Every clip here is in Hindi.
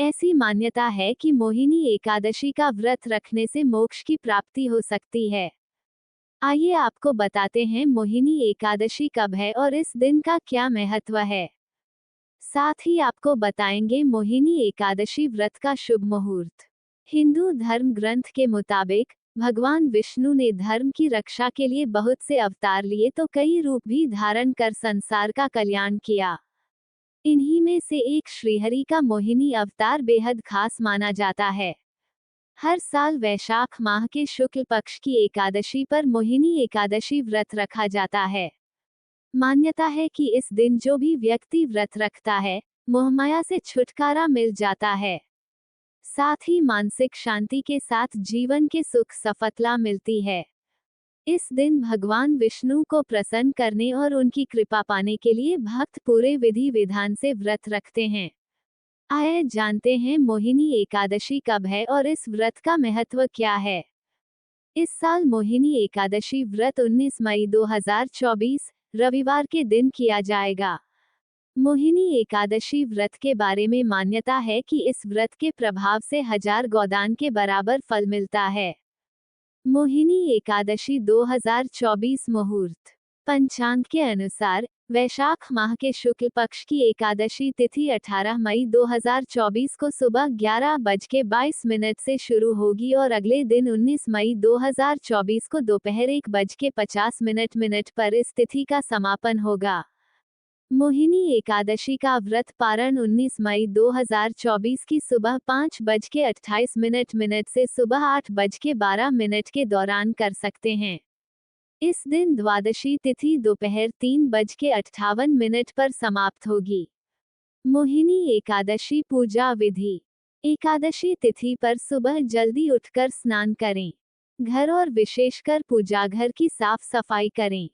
ऐसी मान्यता है कि मोहिनी एकादशी का व्रत रखने से मोक्ष की प्राप्ति हो सकती है। आइए आपको बताते हैं मोहिनी एकादशी कब है और इस दिन का क्या महत्व है। साथ ही आपको बताएंगे मोहिनी एकादशी व्रत का शुभ मुहूर्त। हिंदू धर्म ग्रंथ के मुताबिक भगवान विष्णु ने धर्म की रक्षा के लिए बहुत से अवतार लिए तो कई रूप भी धारण कर संसार का कल्याण किया। इन्हीं में से एक श्रीहरि का मोहिनी अवतार बेहद खास माना जाता है। हर साल वैशाख माह के शुक्ल पक्ष की एकादशी पर मोहिनी एकादशी व्रत रखा जाता है। मान्यता है कि इस दिन जो भी व्यक्ति व्रत रखता है, मोहमाया से छुटकारा मिल जाता है। साथ ही मानसिक शांति के साथ जीवन के सुख सफलता मिलती है। इस दिन भगवान विष्णु को प्रसन्न करने और उनकी कृपा पाने के लिए भक्त पूरे विधि विधान से व्रत रखते हैं। आइए जानते हैं मोहिनी एकादशी कब है और इस व्रत का महत्व क्या है। इस साल मोहिनी एकादशी व्रत 19 मई 2024 रविवार के दिन किया जाएगा। मोहिनी एकादशी व्रत के बारे में मान्यता है कि इस व्रत के प्रभाव से 1000 गोदान के बराबर फल मिलता है। मोहिनी एकादशी 2024 मुहूर्त। पंचांग के अनुसार वैशाख माह के शुक्ल पक्ष की एकादशी तिथि 18 मई 2024 को सुबह 11:22 से शुरू होगी और अगले दिन 19 मई 2024 को दोपहर 1:50 पर इस तिथि का समापन होगा। मोहिनी एकादशी का व्रत पारण 19 मई 2024 की सुबह 5:28 से सुबह 8:12 के दौरान कर सकते हैं। इस दिन द्वादशी तिथि दोपहर 3:58 पर समाप्त होगी। मोहिनी एकादशी पूजा विधि। एकादशी तिथि पर सुबह जल्दी उठकर स्नान करें। घर और विशेषकर पूजाघर की साफ सफाई करें।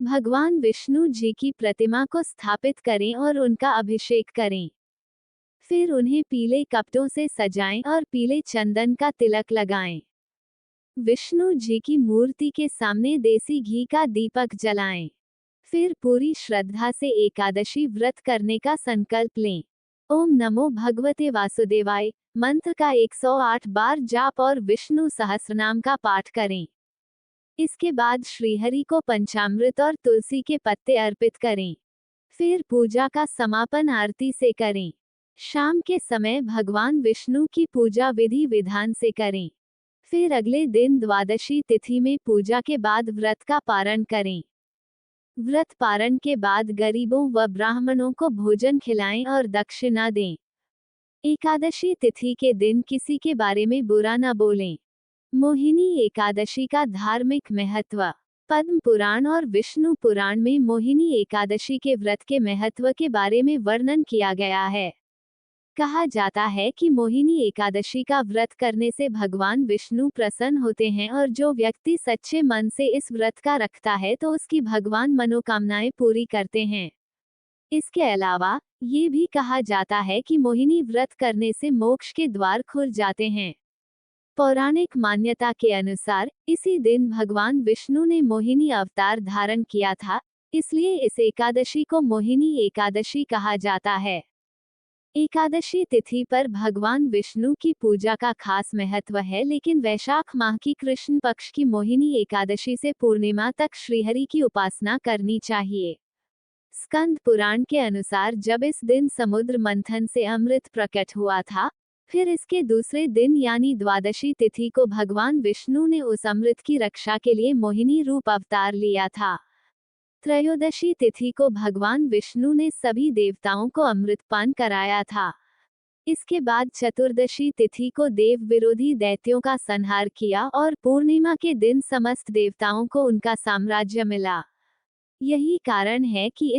भगवान विष्णु जी की प्रतिमा को स्थापित करें और उनका अभिषेक करें। फिर उन्हें पीले कपड़ों से सजाएं और पीले चंदन का तिलक लगाएं। विष्णु जी की मूर्ति के सामने देसी घी का दीपक जलाएं। फिर पूरी श्रद्धा से एकादशी व्रत करने का संकल्प लें। ओम नमो भगवते वासुदेवाय मंत्र का 108 बार जाप और विष्णु सहस्रनाम का पाठ करें। इसके बाद श्रीहरि को पंचामृत और तुलसी के पत्ते अर्पित करें। फिर पूजा का समापन आरती से करें। शाम के समय भगवान विष्णु की पूजा विधि विधान से करें। फिर अगले दिन द्वादशी तिथि में पूजा के बाद व्रत का पारण करें। व्रत पारण के बाद गरीबों व ब्राह्मणों को भोजन खिलाएं और दक्षिणा दें। एकादशी तिथि के दिन किसी के बारे में बुरा न बोलें। मोहिनी एकादशी का धार्मिक महत्व। पद्म पुराण और विष्णु पुराण में मोहिनी एकादशी के व्रत के महत्व के बारे में वर्णन किया गया है। कहा जाता है कि मोहिनी एकादशी का व्रत करने से भगवान विष्णु प्रसन्न होते हैं और जो व्यक्ति सच्चे मन से इस व्रत का रखता है तो उसकी भगवान मनोकामनाएं पूरी करते हैं। इसके अलावा ये भी कहा जाता है कि मोहिनी व्रत करने से मोक्ष के द्वार खुल जाते हैं। पौराणिक मान्यता के अनुसार इसी दिन भगवान विष्णु ने मोहिनी अवतार धारण किया था, इसलिए इस एकादशी को मोहिनी एकादशी कहा जाता है। एकादशी तिथि पर भगवान विष्णु की पूजा का खास महत्व है, लेकिन वैशाख माह की कृष्ण पक्ष की मोहिनी एकादशी से पूर्णिमा तक श्रीहरि की उपासना करनी चाहिए। स्कंद पुराण के अनुसार जब इस दिन समुद्र मंथन से अमृत प्रकट हुआ था, फिर इसके दूसरे दिन यानी द्वादशी तिथि को भगवान विष्णु ने उस अमृत की रक्षा के लिए मोहिनी रूप अवतार लिया था। त्रयोदशी तिथि को भगवान विष्णु ने सभी देवताओं को अमृतपान कराया था। इसके बाद चतुर्दशी तिथि को देव विरोधी दैत्यों का संहार किया और पूर्णिमा के दिन समस्त देवताओं को उनका साम्राज्य मिला। यही कारण है कि इन